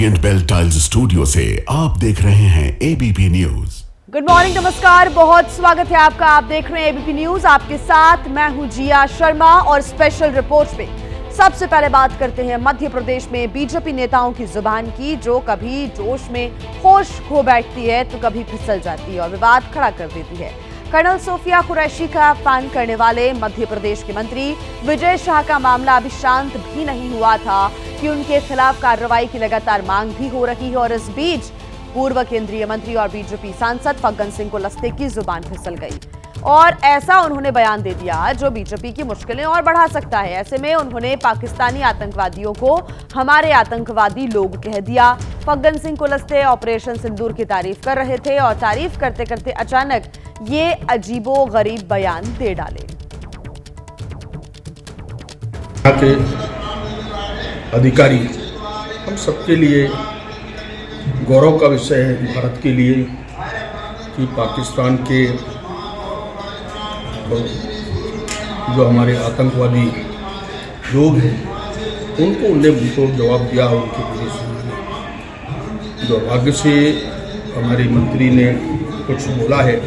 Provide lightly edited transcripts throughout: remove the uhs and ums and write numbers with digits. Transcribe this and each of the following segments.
Orient bell tiles studio से आप देख रहे हैं एबीपी न्यूज। गुड मॉर्निंग, नमस्कार, बहुत स्वागत है आपका। आप देख रहे हैं एबीपी न्यूज, आपके साथ मैं हूं जिया शर्मा और स्पेशल रिपोर्ट में सबसे पहले बात करते हैं मध्य प्रदेश में बीजेपी नेताओं की जुबान की, जो कभी जोश में होश खो बैठती है तो कभी फिसल जाती है और विवाद खड़ा कर देती है। कर्नल सोफिया कुरैशी का अपमान करने वाले मध्य प्रदेश के मंत्री विजय शाह का मामला अभी शांत भी नहीं हुआ था कि उनके खिलाफ कार्रवाई की लगातार मांग भी हो रही है और इस बीच पूर्व केंद्रीय मंत्री और बीजेपी सांसद फग्गन सिंह कुलस्ते की जुबान फिसल गई और ऐसा उन्होंने बयान दे दिया जो बीजेपी की मुश्किलें और बढ़ा सकता है। ऐसे में उन्होंने पाकिस्तानी आतंकवादियों को हमारे आतंकवादी लोग कह दिया। फग्गन सिंह कुलस्ते ऑपरेशन सिंदूर की तारीफ कर रहे थे और तारीफ करते करते अचानक ये अजीबोगरीब बयान दे डाले। यहाँ के अधिकारी हम सबके लिए गौरव का विषय है, भारत के लिए, कि पाकिस्तान के जो हमारे आतंकवादी लोग हैं उनने मुझको जवाब दिया, उनके पुलिस ने। दुर्भाग्य से हमारे मंत्री ने कुछ बोला है।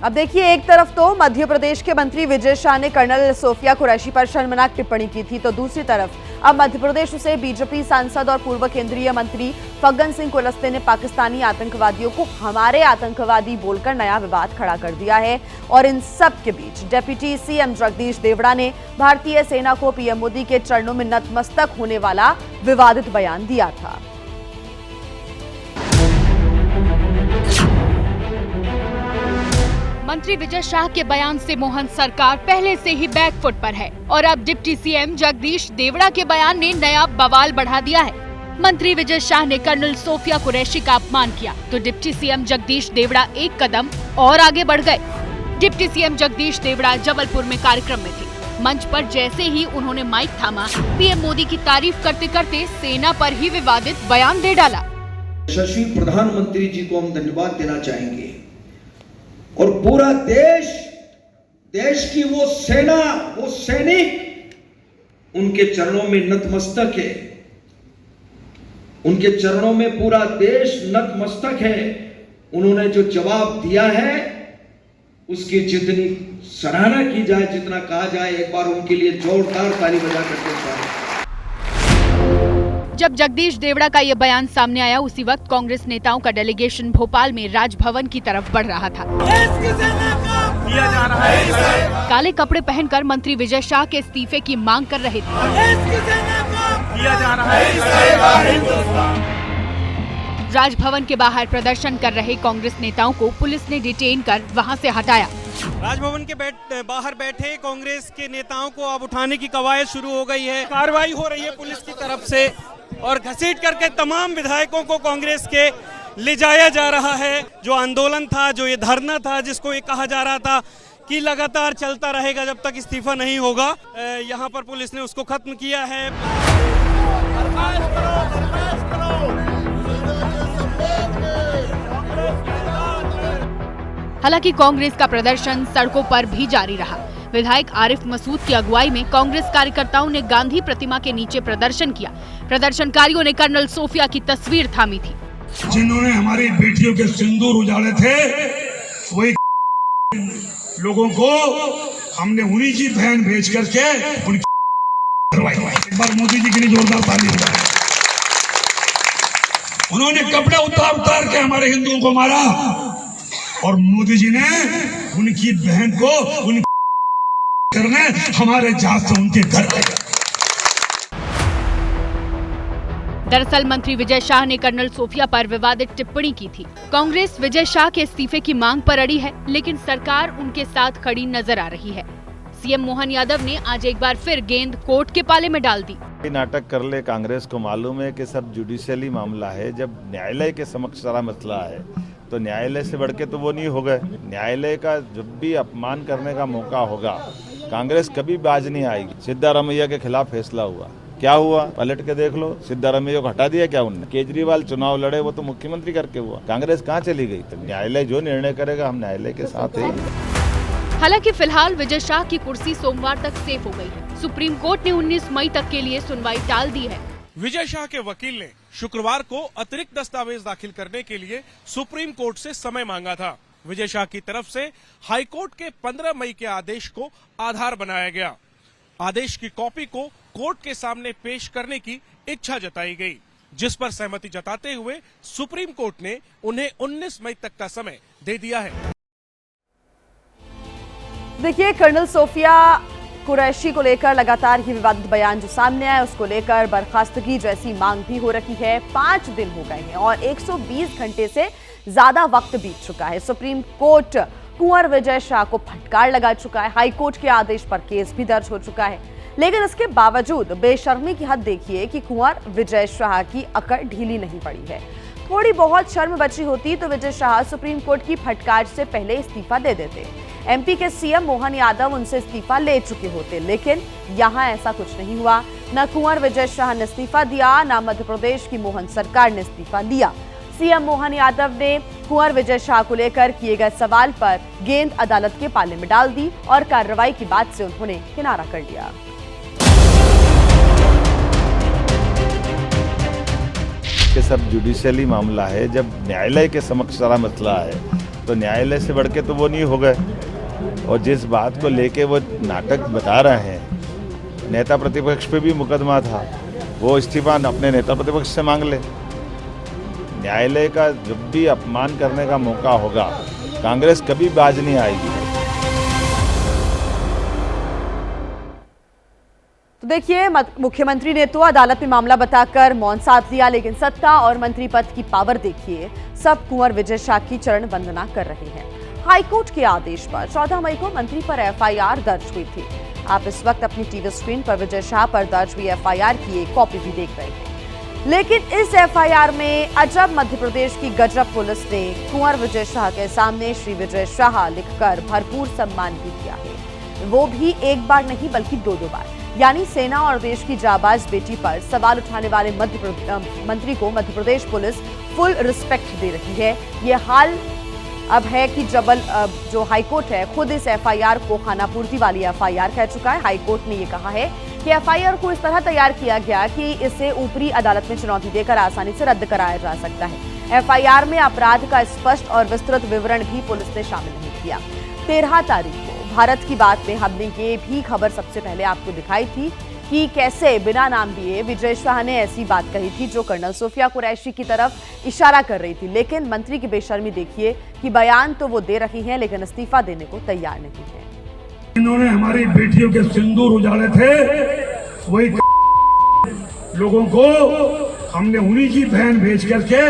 अब देखिए, एक तरफ तो मध्य प्रदेश के मंत्री विजय शाह ने कर्नल सोफिया कुरैशी पर शर्मनाक टिप्पणी की थी, तो दूसरी तरफ अब मध्य प्रदेश से बीजेपी सांसद और पूर्व केंद्रीय मंत्री फग्गन सिंह कुलस्ते ने पाकिस्तानी आतंकवादियों को हमारे आतंकवादी बोलकर नया विवाद खड़ा कर दिया है। और इन सब के बीच डिप्टी सीएम जगदीश देवड़ा ने भारतीय सेना को पीएम मोदी के चरणों में नतमस्तक होने वाला विवादित बयान दिया था। मंत्री विजय शाह के बयान से मोहन सरकार पहले से ही बैकफुट पर है और अब डिप्टी सीएम जगदीश देवड़ा के बयान ने नया बवाल बढ़ा दिया है। मंत्री विजय शाह ने कर्नल सोफिया कुरैशी का अपमान किया तो डिप्टी सीएम जगदीश देवड़ा एक कदम और आगे बढ़ गए। डिप्टी सीएम जगदीश देवड़ा जबलपुर में कार्यक्रम में थे। मंच पर जैसे ही उन्होंने माइक थामा, पीएम मोदी की तारीफ करते करते सेना पर ही विवादित बयान दे डाला। यशस्वी प्रधानमंत्री जी को हम धन्यवाद देना चाहेंगे और पूरा देश की वो सेना, वो सैनिक उनके चरणों में नतमस्तक है। उनके चरणों में पूरा देश नतमस्तक है। उन्होंने जो जवाब दिया है उसकी जितनी सराहना की जाए, जितना कहा जाए, एक बार उनके लिए जोरदार ताली बजा करके स्वागत। जब जगदीश देवड़ा का ये बयान सामने आया, उसी वक्त कांग्रेस नेताओं का डेलीगेशन भोपाल में राजभवन की तरफ बढ़ रहा था। काले कपड़े पहनकर मंत्री विजय शाह के इस्तीफे की मांग कर रहे थे। राजभवन के बाहर प्रदर्शन कर रहे कांग्रेस नेताओं को पुलिस ने डिटेन कर वहां से हटाया। राजभवन के बाहर बैठे कांग्रेस के नेताओं को अब उठाने की कवायद शुरू हो गई है। कार्रवाई हो रही है पुलिस की तरफ से और घसीट करके तमाम विधायकों को कांग्रेस के ले जाया जा रहा है। जो आंदोलन था, जो ये धरना था, जिसको ये कहा जा रहा था कि लगातार चलता रहेगा जब तक इस्तीफा नहीं होगा, यहाँ पर पुलिस ने उसको खत्म किया है। हालांकि कांग्रेस का प्रदर्शन सड़कों पर भी जारी रहा। विधायक आरिफ मसूद की अगुवाई में कांग्रेस कार्यकर्ताओं ने गांधी प्रतिमा के नीचे प्रदर्शन किया। प्रदर्शनकारियों ने कर्नल सोफिया की तस्वीर थामी थी। जिन्होंने हमारी बेटियों के सिंदूर उजाड़े थे, वही लोगों को हमने उन्हीं की बहन भेज करके उनकी एक बार मोदी जी के लिए जोरदार ताली बजाएं। उन्होंने कपड़े उतार उतार के हमारे हिंदुओं को मारा और मोदी जी ने उनकी बहन को उनकी करने हमारे जहाज से उनके घर गए। दरअसल मंत्री विजय शाह ने कर्नल सोफिया पर विवादित टिप्पणी की थी। कांग्रेस विजय शाह के इस्तीफे की मांग पर अड़ी है, लेकिन सरकार उनके साथ खड़ी नजर आ रही है। सीएम मोहन यादव ने आज एक बार फिर गेंद कोर्ट के पाले में डाल दी। नाटक कर ले, कांग्रेस को मालूम है कि सब जुडिशियली मामला है। जब न्यायालय के समक्ष सारा मसला है तो न्यायालय से बढ़ के तो वो नहीं हो गए। न्यायालय का जब भी अपमान करने का मौका होगा, कांग्रेस कभी बाज नहीं आएगी। सिद्धारमैया के खिलाफ फैसला हुआ, क्या हुआ पलट के देख लो। सिद्धारमैया को हटा दिया क्या उनने? केजरीवाल चुनाव लड़े, वो तो मुख्यमंत्री करके हुआ। कांग्रेस कहाँ चली गई? तो न्यायालय जो निर्णय करेगा, हम न्यायालय के साथ है। हालांकि फिलहाल विजय शाह की कुर्सी सोमवार तक सेफ हो गई है। सुप्रीम कोर्ट ने 19 मई तक के लिए सुनवाई टाल दी है। विजय शाह के वकील ने शुक्रवार को अतिरिक्त दस्तावेज दाखिल करने के लिए सुप्रीम कोर्ट से समय मांगा था। विजय शाह की तरफ से हाईकोर्ट के 15 मई के आदेश को आधार बनाया गया। आदेश की कॉपी को कोर्ट के सामने पेश करने की इच्छा जताई गई, जिस पर सहमति जताते हुए सुप्रीम कोर्ट ने उन्हें 19 मई तक का समय दे दिया है। देखिए, कर्नल सोफिया कुरैशी को लेकर लगातार ये विवादित बयान जो सामने आया, उसको लेकर बर्खास्तगी जैसी मांग भी हो रही है। 5 दिन हो गए हैं और 120 घंटे से ज्यादा वक्त बीत चुका है। सुप्रीम कोर्ट कुंवर विजय शाह को फटकार लगा चुका है। हाईकोर्ट के आदेश पर केस भी दर्ज हो चुका है, लेकिन इसके बावजूद बेशर्मी की हद देखिए कि कुंवर विजय शाह की अकड़ ढीली नहीं पड़ी है। थोड़ी बहुत शर्म बची होती तो विजय शाह सुप्रीम कोर्ट की फटकार से पहले इस्तीफा दे देते। एमपी के सीएम मोहन यादव उनसे इस्तीफा ले चुके होते, लेकिन यहां ऐसा कुछ नहीं हुआ। न कुंवर विजय शाह ने इस्तीफा दिया, न मध्य प्रदेश की मोहन सरकार ने इस्तीफा लिया। सीएम मोहन यादव ने कुंवर विजय शाह को लेकर किए गए सवाल पर गेंद अदालत के पाले में डाल दी और कार्रवाई की बात से उन्होंने किनारा कर लिया। कि सब जुडिशियली मामला है, जब न्यायालय के समक्ष सारा मसला है तो न्यायालय से बढ़ के तो वो नहीं हो गए। और जिस बात को लेके वो नाटक बता रहे हैं, नेता प्रतिपक्ष पे भी मुकदमा था, वो इस्तीफा अपने नेता प्रतिपक्ष से मांग ले। न्यायालय का जब भी अपमान करने का मौका होगा, कांग्रेस कभी बाज नहीं आएगी। तो देखिए, मुख्यमंत्री ने तो अदालत में मामला बताकर मौन साध लिया, लेकिन सत्ता और मंत्री पद की पावर देखिए, सब कुंवर विजय शाह की चरण वंदना कर रहे हैं। हाईकोर्ट के आदेश पर 14 मई को मंत्री पर एफआईआर दर्ज हुई थी। आप इस वक्त अपनी टीवी स्क्रीन पर विजय शाह पर दर्ज हुई एफआईआर की एक कॉपी भी देख रहे हैं। लेकिन इस एफआईआर में अजब मध्य प्रदेश की गजब पुलिस ने कुंवर विजय शाह के सामने श्री विजय शाह लिखकर भरपूर सम्मान भी किया है। वो भी एक बार नहीं बल्कि 2 बार। यानी सेना और देश की जाबाज बेटी पर सवाल उठाने वाले मंत्री को Madhya Pradesh police full respect दे रही है। ये हाल अब है कि जो हाईकोर्ट है खुद इस एफआईआर को खानापूर्ति वाली एफआईआर कह चुका है। हाईकोर्ट ने ये कहा है कि एफआईआर को इस तरह तैयार किया गया कि इसे ऊपरी अदालत में चुनौती देकर आसानी से रद्द कराया जा सकता है। एफआईआर में अपराध का स्पष्ट और विस्तृत विवरण भी पुलिस ने शामिल नहीं किया। 13 तारीख को भारत की बात में हमने ये भी खबर सबसे पहले आपको दिखाई थी कि कैसे बिना नाम लिए विजय शाह ने ऐसी बात कही थी जो कर्नल सोफिया कुरैशी की तरफ इशारा कर रही थी। लेकिन मंत्री की बेशर्मी देखिए कि बयान तो वो दे रही हैं, लेकिन इस्तीफा देने को तैयार नहीं है। इन्होंने हमारी बेटियों के सिंदूर उजाड़े थे, वही लोगों को हमने उन्हीं की बहन भेज करके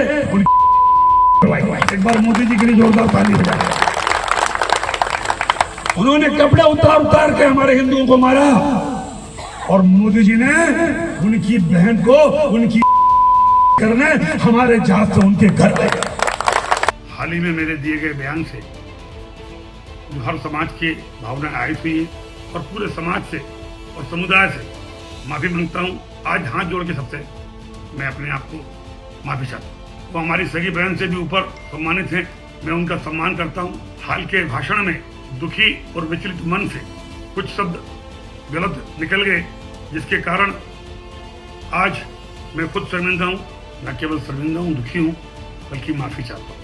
एक बार मोदी जी के लिए जोरदार ताली बजाई। उन्होंने कपड़े उतार के हमारे हिंदुओं को मारा और मोदी जी ने उनकी बहन को उनकी करने हमारे जहाज से उनके घर ले गए। हाल ही में मेरे दिए गए बयान से जो हर समाज की भावना आई हुई है और पूरे समाज से और समुदाय से माफी मांगता हूँ। आज हाथ जोड़ के सबसे मैं अपने आप को माफी चाहता हूँ। वो हमारी सगी बहन से भी ऊपर सम्मानित हैं, मैं उनका सम्मान करता हूँ। हाल के भाषण में दुखी और विचलित मन से कुछ शब्द गलत निकल गए, जिसके कारण आज मैं खुद शर्मिंदा हूँ। न केवल शर्मिंदा हूँ, दुखी हूँ, बल्कि माफी चाहता हूँ।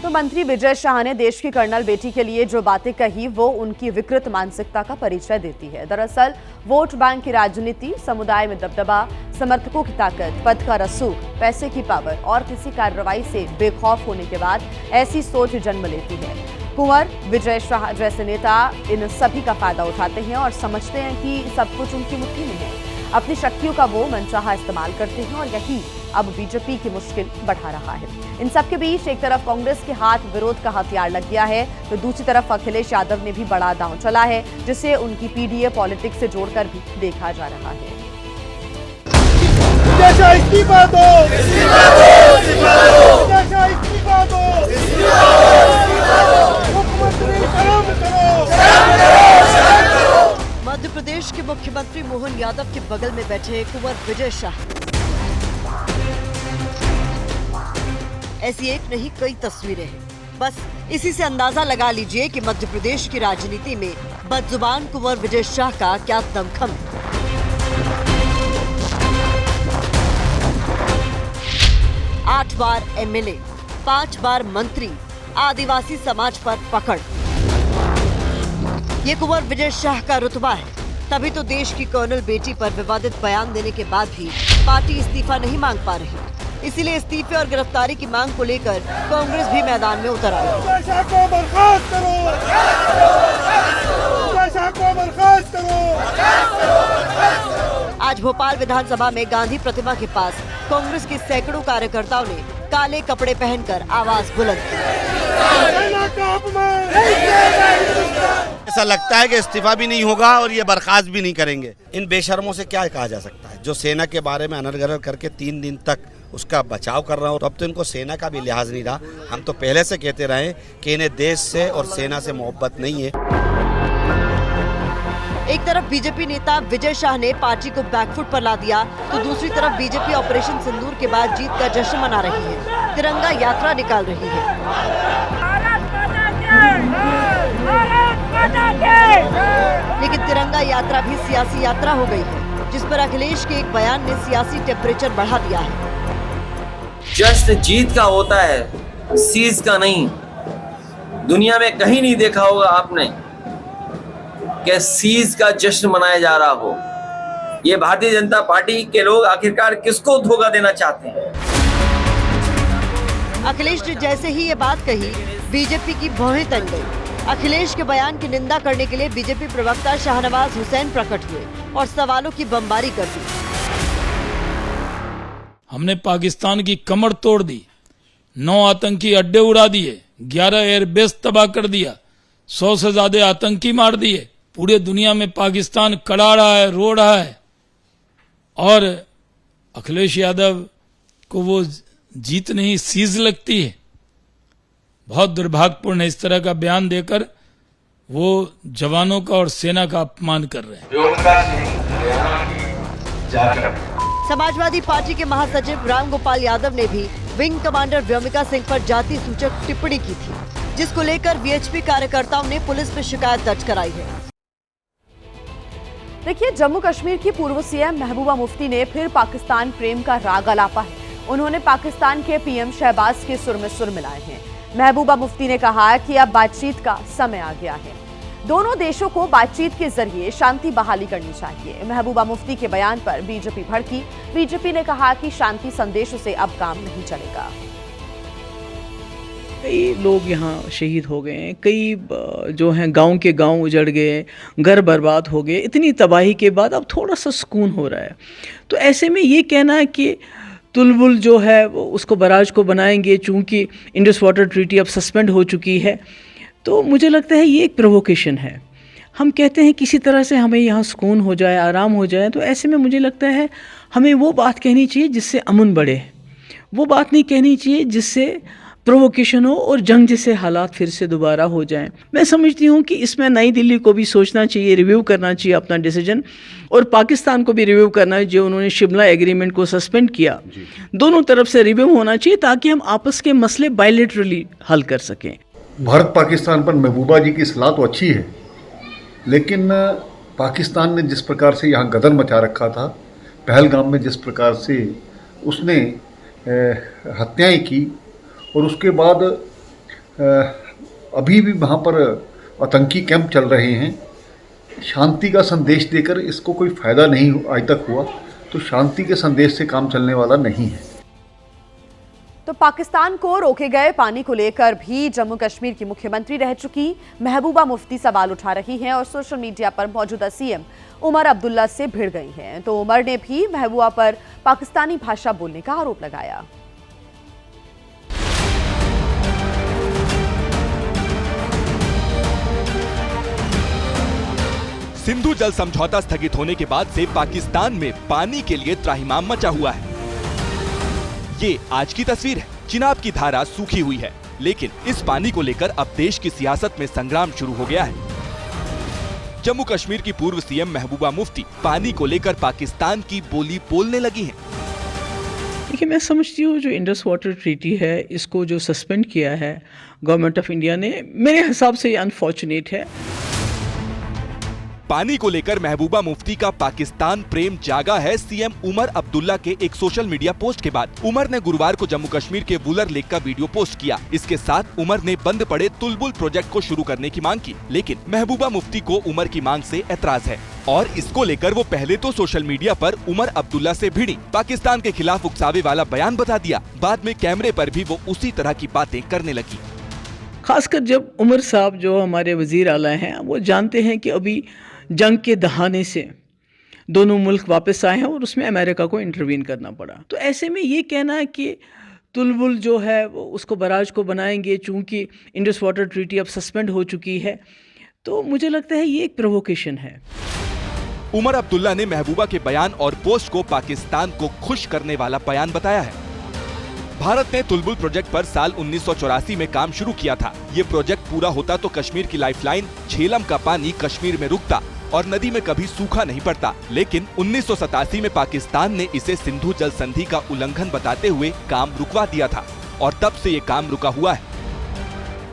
तो मंत्री विजय शाह ने देश की कर्नल बेटी के लिए जो बातें कही वो उनकी विकृत मानसिकता का परिचय देती है। दरअसल वोट बैंक की राजनीति, समुदाय में दबदबा, समर्थकों की ताकत, पद का रसूख, पैसे की पावर और किसी कार्रवाई से बेखौफ होने के बाद ऐसी सोच जन्म लेती है। कुंवर विजय शाह जैसे नेता इन सभी का फायदा उठाते हैं और समझते हैं कि सब कुछ उनकी मुट्ठी में है। अपनी शक्तियों का वो मनचाहा इस्तेमाल करते हैं और यही अब बीजेपी की मुश्किल बढ़ा रहा है। इन सबके बीच एक तरफ कांग्रेस के हाथ विरोध का हथियार लग गया है, तो दूसरी तरफ अखिलेश यादव ने भी बड़ा दांव चला है, जिसे उनकी पीडीए पॉलिटिक्स से जोड़कर भी देखा जा रहा है। मध्य प्रदेश के मुख्यमंत्री मोहन यादव के बगल में बैठे कुंवर विजय शाह। ऐसी एक नहीं कई तस्वीरें हैं। बस इसी से अंदाजा लगा लीजिए कि मध्य प्रदेश की राजनीति में बदजुबान कुंवर विजय शाह का क्या दमखम है। बार एमएलए, 5 बार मंत्री, आदिवासी समाज पर पकड़। ये कुंवर विजय शाह का रुतबा है। तभी तो देश की कर्नल बेटी पर विवादित बयान देने के बाद भी पार्टी इस्तीफा नहीं मांग पा रही। इसीलिए इस्तीफे और गिरफ्तारी की मांग को लेकर कांग्रेस भी मैदान में उतर आई। आज भोपाल विधानसभा में गांधी प्रतिमा के पास कांग्रेस के सैकड़ों कार्यकर्ताओं ने काले कपड़े पहनकर आवाज बुलंद की। ऐसा लगता है कि इस्तीफा भी नहीं होगा और ये बर्खास्त भी नहीं करेंगे। इन बेशर्मों से क्या कहा जा सकता है, जो सेना के बारे में अनर्गल करके 3 दिन तक उसका बचाव कर रहा हूँ। अब तो इनको सेना का भी लिहाज नहीं रहा। हम तो पहले से कहते रहे कि इन्हें देश से और सेना से मोहब्बत नहीं है। एक तरफ बीजेपी नेता विजय शाह ने पार्टी को बैकफुट पर ला दिया, तो दूसरी तरफ बीजेपी ऑपरेशन सिंदूर के बाद जीत का जश्न मना रही है, तिरंगा यात्रा निकाल रही है। लेकिन तिरंगा यात्रा भी सियासी यात्रा हो गई है, जिस पर अखिलेश के एक बयान ने सियासी टेम्परेचर बढ़ा दिया है। जश्न जीत का होता है, सीज का नहीं। दुनिया में कहीं नहीं देखा होगा आपने कि सीज का जश्न मनाया जा रहा हो। ये भारतीय जनता पार्टी के लोग आखिरकार किसको धोखा देना चाहते हैं? अखिलेश ने जैसे ही ये बात कही, बीजेपी की भौहें तन गई। अखिलेश के बयान की निंदा करने के लिए बीजेपी प्रवक्ता शाहनवाज हुसैन प्रकट हुए और सवालों की बमबारी कर दी। हमने पाकिस्तान की कमर तोड़ दी, 9 आतंकी अड्डे उड़ा दिए, 11 एयरबेस तबाह कर दिया, 100 से ज्यादा आतंकी मार दिए। पूरे दुनिया में पाकिस्तान कड़ा रहा है, रो रहा है, और अखिलेश यादव को वो जीत नहीं सीज लगती है। बहुत दुर्भाग्यपूर्ण है। इस तरह का बयान देकर वो जवानों का और सेना का अपमान कर रहे हैं। समाजवादी पार्टी के महासचिव राम गोपाल यादव ने भी विंग कमांडर व्योमिका सिंह पर जाति सूचक टिप्पणी की थी, जिसको लेकर वीएचपी कार्यकर्ताओं ने पुलिस में शिकायत दर्ज कराई है। देखिए, जम्मू कश्मीर की पूर्व सीएम महबूबा मुफ्ती ने फिर पाकिस्तान प्रेम का राग अलापा है। उन्होंने पाकिस्तान के पीएम शहबाज के सुर में सुर मिलाए हैं। महबूबा मुफ्ती ने कहा कि अब बातचीत का समय आ गया है, दोनों देशों को बातचीत के जरिए शांति बहाली करनी चाहिए। महबूबा मुफ्ती के बयान पर बीजेपी भड़की। बीजेपी ने कहा कि शांति संदेशों से अब काम नहीं चलेगा। कई लोग यहाँ शहीद हो गए हैं, कई जो हैं गांव के गांव उजड़ गए, घर बर्बाद हो गए। इतनी तबाही के बाद अब थोड़ा सा सुकून हो रहा है। तो ऐसे में ये कहना है कि तुलबुल जो है वो उसको बराज को बनाएंगे, चूँकि इंडस वाटर ट्रीटी अब सस्पेंड हो चुकी है, तो मुझे लगता है ये एक प्रोवोकेशन है। हम कहते हैं किसी तरह से हमें यहाँ सुकून हो जाए, आराम हो जाए, तो ऐसे में मुझे लगता है हमें वो बात कहनी चाहिए जिससे अमन बढ़े, वो बात नहीं कहनी चाहिए जिससे प्रोवोकेशन हो और जंग जैसे हालात फिर से दोबारा हो जाएं। मैं समझती हूँ कि इसमें नई दिल्ली को भी सोचना चाहिए, रिव्यू करना चाहिए अपना डिसीजन, और पाकिस्तान को भी रिव्यू करना है जो उन्होंने शिमला एग्रीमेंट को सस्पेंड किया। दोनों तरफ से रिव्यू होना चाहिए ताकि हम आपस के मसले बायलैटरली हल कर सकें। भारत पाकिस्तान पर महबूबा जी की सलाह तो अच्छी है, लेकिन पाकिस्तान ने जिस प्रकार से यहाँ गदर मचा रखा था, पहलगाम में जिस प्रकार से उसने हत्याएं की, और उसके बाद अभी भी वहाँ पर आतंकी कैंप चल रहे हैं, शांति का संदेश देकर इसको कोई फ़ायदा नहीं आज तक हुआ। तो शांति के संदेश से काम चलने वाला नहीं है। तो पाकिस्तान को रोके गए पानी को लेकर भी जम्मू कश्मीर की मुख्यमंत्री रह चुकी महबूबा मुफ्ती सवाल उठा रही हैं और सोशल मीडिया पर मौजूदा सीएम उमर अब्दुल्ला से भिड़ गई हैं। तो उमर ने भी महबूबा पर पाकिस्तानी भाषा बोलने का आरोप लगाया। सिंधु जल समझौता स्थगित होने के बाद से पाकिस्तान में पानी के लिए त्राहिमाम मचा हुआ है। ये आज की तस्वीर है। चिनाब की धारा सूखी हुई है, लेकिन इस पानी को लेकर अब देश की सियासत में संग्राम शुरू हो गया है। जम्मू कश्मीर की पूर्व सीएम महबूबा मुफ्ती पानी को लेकर पाकिस्तान की बोली बोलने लगी हैं। देखिए, मैं समझती हूँ जो इंडस वाटर ट्रीटी है, इसको जो सस्पेंड किया है गवर्नमेंट ऑफ इंडिया ने, मेरे हिसाब से ये अनफॉर्चुनेट है। पानी को लेकर महबूबा मुफ्ती का पाकिस्तान प्रेम जागा है सीएम उमर अब्दुल्ला के एक सोशल मीडिया पोस्ट के बाद। उमर ने गुरुवार को जम्मू कश्मीर के वुलर लेक का वीडियो पोस्ट किया। इसके साथ उमर ने बंद पड़े तुलबुल प्रोजेक्ट को शुरू करने की मांग की, लेकिन महबूबा मुफ्ती को उमर की मांग से एतराज है और इसको लेकर वो पहले तो सोशल मीडिया पर उमर अब्दुल्ला से भिड़ी, पाकिस्तान के खिलाफ उकसावे वाला बयान बता दिया। बाद में कैमरे पर भी वो उसी तरह की बातें करने लगी। खासकर जब उमर साहब जो हमारे वजीर आला हैं, वो जानते हैं कि अभी जंग के दहाने से दोनों मुल्क वापस आए हैं और उसमें अमेरिका को इंटरवीन करना पड़ा। तो ऐसे में ये कहना कि तुलबुल जो है वो उसको बराज को बनाएंगे चूँकि इंडस वाटर ट्रीटी अब सस्पेंड हो चुकी है, तो मुझे लगता है ये एक प्रोवोकेशन है। उमर अब्दुल्ला ने महबूबा के बयान और पोस्ट को पाकिस्तान को खुश करने वाला बयान बताया है। भारत ने तुलबुल प्रोजेक्ट पर साल 1984 में काम शुरू किया था। ये प्रोजेक्ट पूरा होता तो कश्मीर की लाइफलाइन झेलम का पानी कश्मीर में रुकता और नदी में कभी सूखा नहीं पड़ता, लेकिन 1987 में पाकिस्तान ने इसे सिंधु जल संधि का उल्लंघन बताते हुए काम रुकवा दिया था और तब से ये काम रुका हुआ है।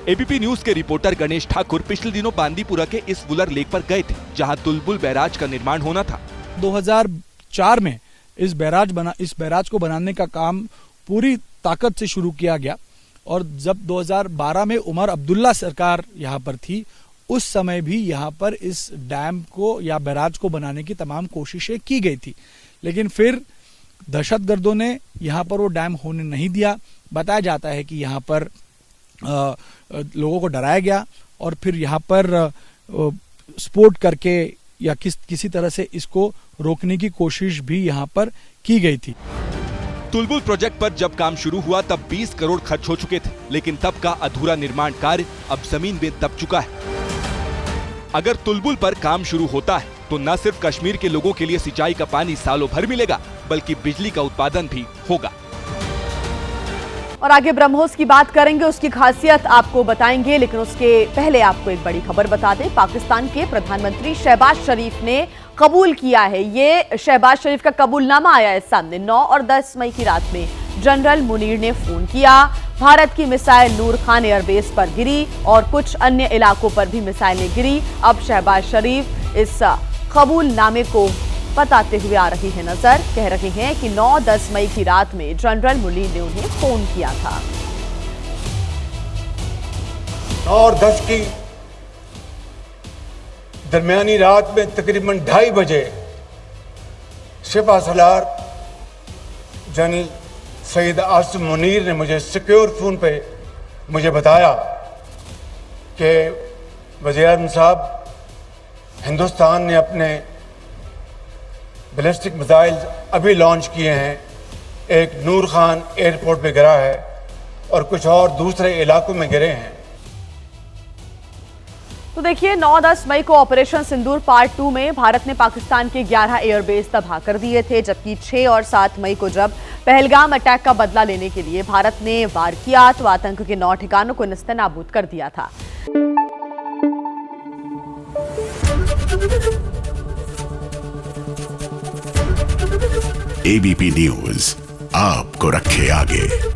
एबीपी न्यूज के रिपोर्टर गणेश ठाकुर पिछले दिनों बांदीपुरा के इस वुलर लेक पर गए थे, जहां तुलबुल बैराज का निर्माण होना था। 2004 में इस बैराज को बनाने का काम पूरी ताकत से शुरू किया गया और जब 2012 में उमर अब्दुल्ला सरकार यहाँ पर थी, उस समय भी यहाँ पर इस डैम को या बैराज को बनाने की तमाम कोशिशें की गई थी, लेकिन फिर दहशतगर्दों ने यहाँ पर वो डैम होने नहीं दिया। बताया जाता है कि यहाँ पर लोगों को डराया गया और फिर यहाँ पर स्पोर्ट करके या किसी तरह से इसको रोकने की कोशिश भी यहाँ पर की गई थी। तुलबुल प्रोजेक्ट पर जब काम शुरू हुआ तब 20 करोड़ खर्च हो चुके थे, लेकिन तब का अधूरा निर्माण कार्य अब जमीन में दब चुका है। अगर तुलबुल पर काम शुरू होता है तो न सिर्फ कश्मीर के लोगों के लिए सिंचाई का पानी सालों भर मिलेगा, बल्कि बिजली का उत्पादन भी होगा। और आगे ब्रह्मोस की बात करेंगे, उसकी खासियत आपको बताएंगे, लेकिन उसके पहले आपको एक बड़ी खबर बता दें। पाकिस्तान के प्रधानमंत्री शहबाज शरीफ ने कबूल किया है, ये शहबाज शरीफ का कबूलनामा आया है सामने। 9 और 10 मई की रात में जनरल मुनीर ने फोन किया, भारत की मिसाइल नूर खान एयरबेस पर गिरी और कुछ अन्य इलाकों पर भी मिसाइलें गिरी। अब शहबाज शरीफ इस कबूलनामे को बताते हुए आ रही है नजर, कह रहे हैं कि 9-10 मई की रात में जनरल मुनीर ने उन्हें फोन किया था। 9 और 10 की दरमियानी रात में तकरीबन 2:30 बजे सिपा सलार जनरल सईद आसिम मुनीर ने मुझे सिक्योर फोन पे मुझे बताया कि वज़ीर-ए-आज़म साहब, हिंदुस्तान ने अपने बैलिस्टिक मिसाइल अभी लॉन्च किए हैं, एक नूर खान एयरपोर्ट पे गिरा है और कुछ और दूसरे इलाकों में गिरे हैं। तो देखिए, 9-10 मई को ऑपरेशन सिंदूर पार्ट 2 में भारत ने पाकिस्तान के 11 एयरबेस तबाह कर दिए थे, जबकि 6 और 7 मई को जब पहलगाम अटैक का बदला लेने के लिए भारत ने वार किया तो आतंक के 9 ठिकानों को नेस्तनाबूद कर दिया था। एबीपी न्यूज आपको रखे आगे।